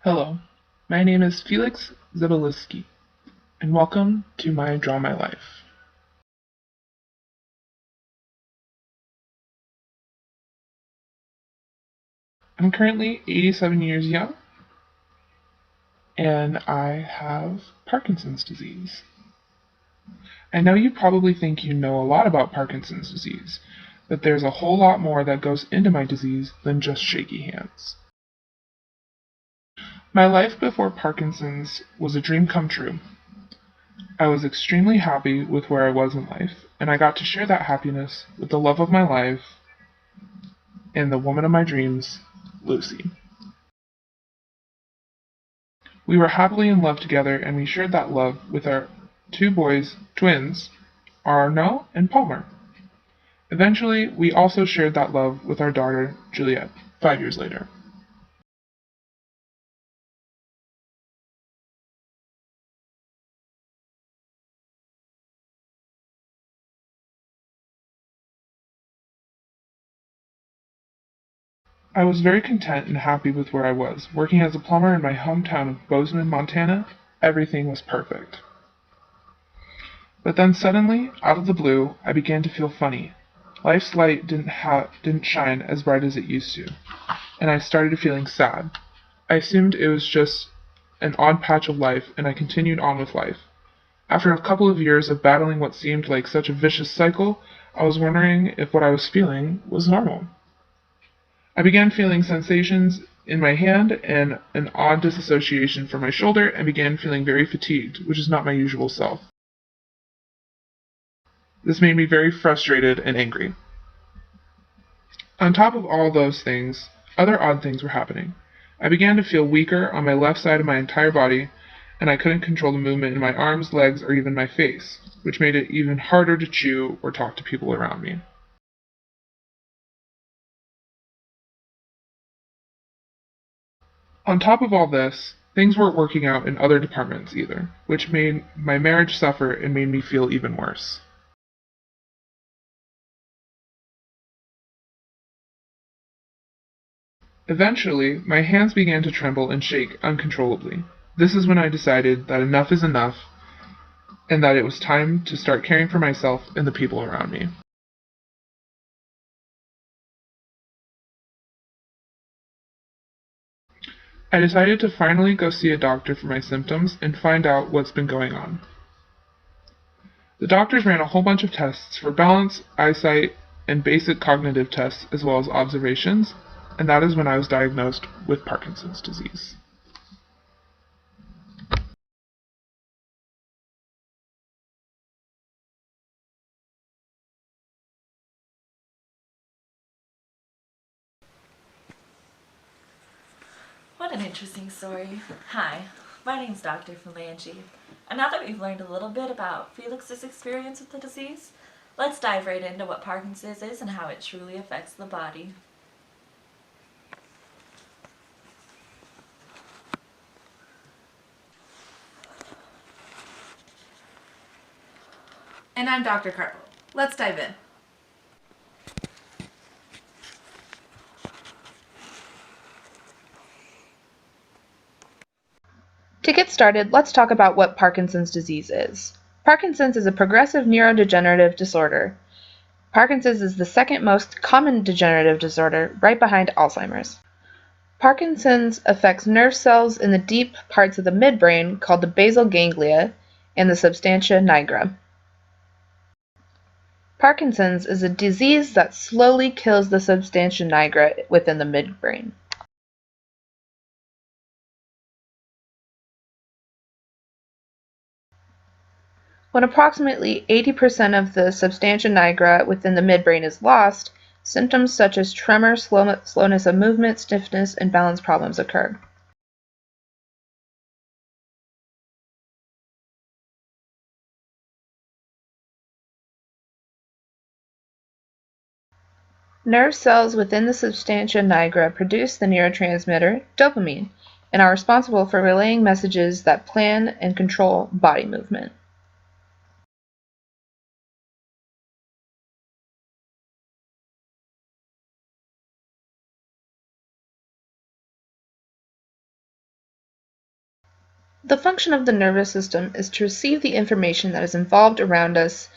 Hello, my name is Felix Zabalisky, and welcome to my Draw My Life. I'm currently 87 years young, and I have Parkinson's disease. I know you probably think you know a lot about Parkinson's disease, but there's a whole lot more that goes into my disease than just shaky hands. My life before Parkinson's was a dream come true. I was extremely happy with where I was in life, and I got to share that happiness with the love of my life and the woman of my dreams, Lucy. We were happily in love together, and we shared that love with our two boys, twins, Arno and Palmer. Eventually, we also shared that love with our daughter, Juliet, 5 years later. I was very content and happy with where I was. Working as a plumber in my hometown of Bozeman, Montana, everything was perfect. But then suddenly, out of the blue, I began to feel funny. Life's light didn't shine as bright as it used to, and I started feeling sad. I assumed it was just an odd patch of life, and I continued on with life. After a couple of years of battling what seemed like such a vicious cycle, I was wondering if what I was feeling was normal. I began feeling sensations in my hand and an odd disassociation from my shoulder, and began feeling very fatigued, which is not my usual self. This made me very frustrated and angry. On top of all those things, other odd things were happening. I began to feel weaker on my left side of my entire body, and I couldn't control the movement in my arms, legs, or even my face, which made it even harder to chew or talk to people around me. On top of all this, things weren't working out in other departments either, which made my marriage suffer and made me feel even worse. Eventually, my hands began to tremble and shake uncontrollably. This is when I decided that enough is enough and that it was time to start caring for myself and the people around me. I decided to finally go see a doctor for my symptoms and find out what's been going on. The doctors ran a whole bunch of tests for balance, eyesight, and basic cognitive tests, as well as observations, and that is when I was diagnosed with Parkinson's disease. What an interesting story. Hi, my name's Dr. Falangi, and now that we've learned a little bit about Felix's experience with the disease, let's dive right into what Parkinson's is and how it truly affects the body. And I'm Dr. Carpel. Let's dive in. To get started, let's talk about what Parkinson's disease is. Parkinson's is a progressive neurodegenerative disorder. Parkinson's is the second most common degenerative disorder, right behind Alzheimer's. Parkinson's affects nerve cells in the deep parts of the midbrain called the basal ganglia and the substantia nigra. Parkinson's is a disease that slowly kills the substantia nigra within the midbrain. When approximately 80% of the substantia nigra within the midbrain is lost, symptoms such as tremor, slowness of movement, stiffness, and balance problems occur. Nerve cells within the substantia nigra produce the neurotransmitter dopamine and are responsible for relaying messages that plan and control body movement. The function of the nervous system is to receive the information that is involved around us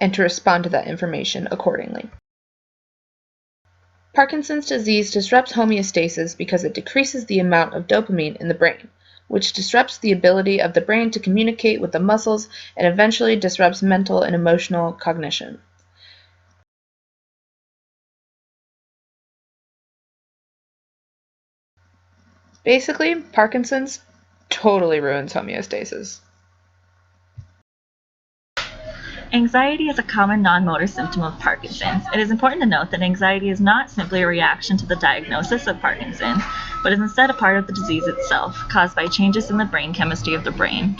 and to respond to that information accordingly. Parkinson's disease disrupts homeostasis because it decreases the amount of dopamine in the brain, which disrupts the ability of the brain to communicate with the muscles and eventually disrupts mental and emotional cognition. Basically, Parkinson's totally ruins homeostasis. Anxiety is a common non-motor symptom of Parkinson's. It is important to note that anxiety is not simply a reaction to the diagnosis of Parkinson's, but is instead a part of the disease itself, caused by changes in the brain chemistry of the brain.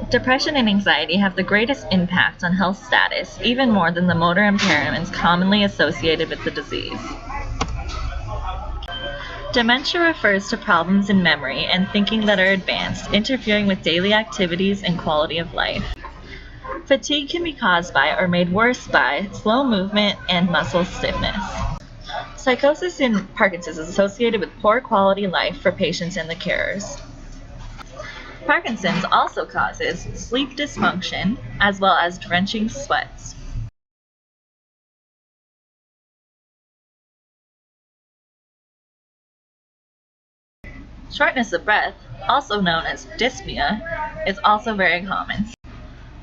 Depression and anxiety have the greatest impact on health status, even more than the motor impairments commonly associated with the disease. Dementia refers to problems in memory and thinking that are advanced, interfering with daily activities and quality of life. Fatigue can be caused by or made worse by slow movement and muscle stiffness. Psychosis in Parkinson's is associated with poor quality life for patients and the carers. Parkinson's also causes sleep dysfunction as well as drenching sweats. Shortness of breath, also known as dyspnea, is also very common.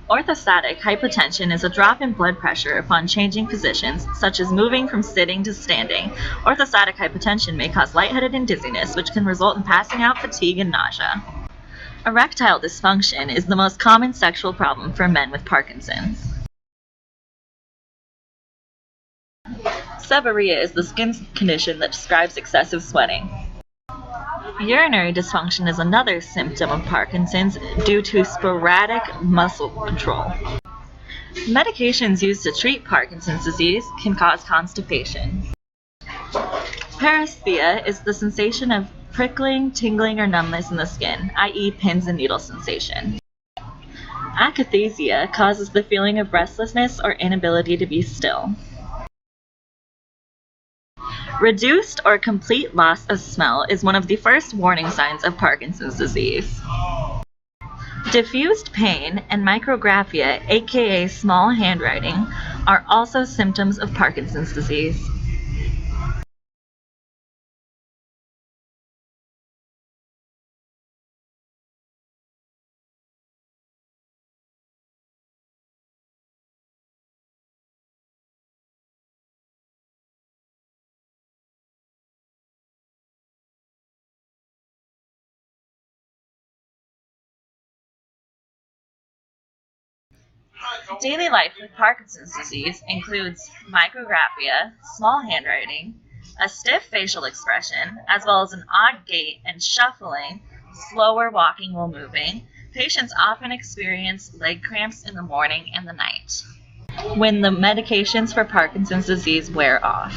Orthostatic hypotension is a drop in blood pressure upon changing positions, such as moving from sitting to standing. Orthostatic hypotension may cause lightheaded and dizziness, which can result in passing out, fatigue, and nausea. Erectile dysfunction is the most common sexual problem for men with Parkinson's. Seborrhea is the skin condition that describes excessive sweating. Urinary dysfunction is another symptom of Parkinson's due to sporadic muscle control. Medications used to treat Parkinson's disease can cause constipation. Paresthesia is the sensation of prickling, tingling, or numbness in the skin, i.e. pins and needle sensation. Akathisia causes the feeling of restlessness or inability to be still. Reduced or complete loss of smell is one of the first warning signs of Parkinson's disease. Diffused pain and micrographia, aka small handwriting, are also symptoms of Parkinson's disease. Daily life with Parkinson's disease includes micrographia, small handwriting, a stiff facial expression, as well as an odd gait and shuffling, slower walking while moving. Patients often experience leg cramps in the morning and the night when the medications for Parkinson's disease wear off.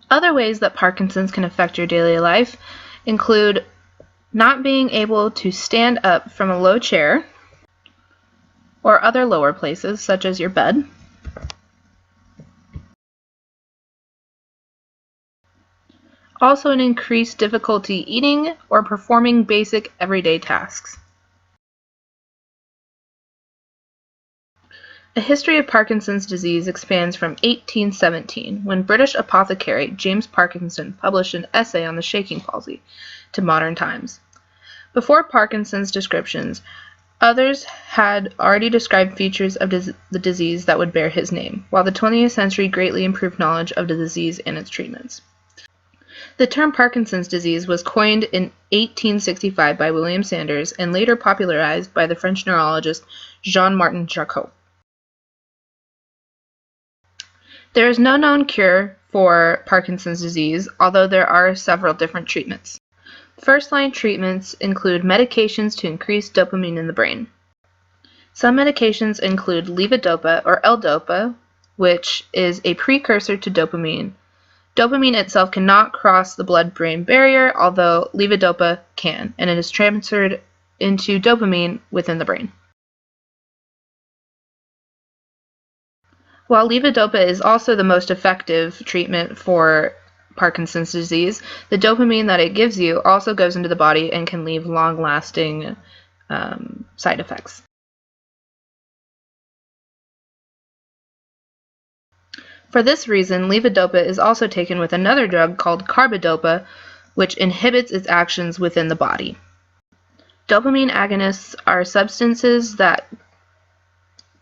Other ways that Parkinson's can affect your daily life include not being able to stand up from a low chair or other lower places such as your bed, also an increased difficulty eating or performing basic everyday tasks. The history of Parkinson's disease expands from 1817, when British apothecary James Parkinson published an essay on the shaking palsy, to modern times. Before Parkinson's descriptions, others had already described features of the disease that would bear his name, while the 20th century greatly improved knowledge of the disease and its treatments. The term Parkinson's disease was coined in 1865 by William Sanders and later popularized by the French neurologist Jean-Martin Charcot. There is no known cure for Parkinson's disease, although there are several different treatments. First-line treatments include medications to increase dopamine in the brain. Some medications include levodopa or L-dopa, which is a precursor to dopamine. Dopamine itself cannot cross the blood-brain barrier, although levodopa can, and it is transferred into dopamine within the brain. While levodopa is also the most effective treatment for Parkinson's disease, the dopamine that it gives you also goes into the body and can leave long-lasting side effects. For this reason, levodopa is also taken with another drug called carbidopa, which inhibits its actions within the body. Dopamine agonists are substances that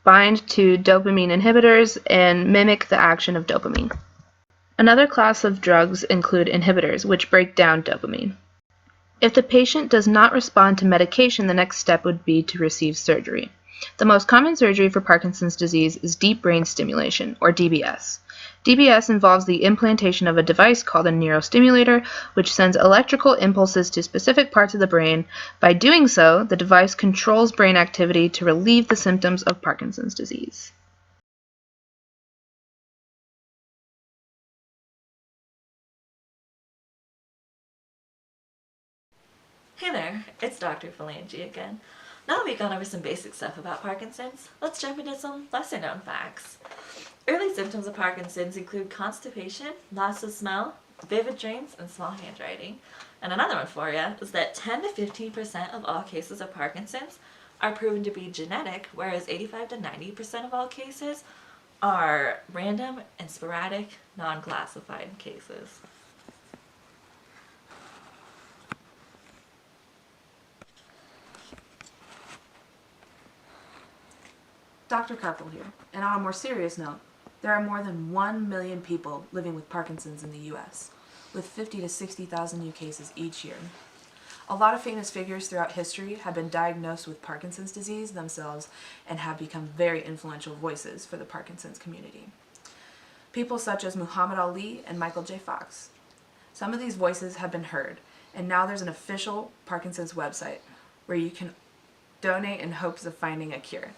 bind to dopamine inhibitors and mimic the action of dopamine. Another class of drugs include inhibitors, which break down dopamine. If the patient does not respond to medication, the next step would be to receive surgery. The most common surgery for Parkinson's disease is deep brain stimulation, or DBS. DBS involves the implantation of a device called a neurostimulator, which sends electrical impulses to specific parts of the brain. By doing so, the device controls brain activity to relieve the symptoms of Parkinson's disease. Hey there, it's Dr. Phalange again. Now that we've gone over some basic stuff about Parkinson's, let's jump into some lesser known facts. Early symptoms of Parkinson's include constipation, loss of smell, vivid dreams, and small handwriting. And another one for you is that 10 to 15% of all cases of Parkinson's are proven to be genetic, whereas 85 to 90% of all cases are random and sporadic, non-classified cases. Dr. Keppel here, and on a more serious note, there are more than 1 million people living with Parkinson's in the U.S., with 50 to 60,000 new cases each year. A lot of famous figures throughout history have been diagnosed with Parkinson's disease themselves and have become very influential voices for the Parkinson's community. People such as Muhammad Ali and Michael J. Fox. Some of these voices have been heard, and now there's an official Parkinson's website where you can donate in hopes of finding a cure.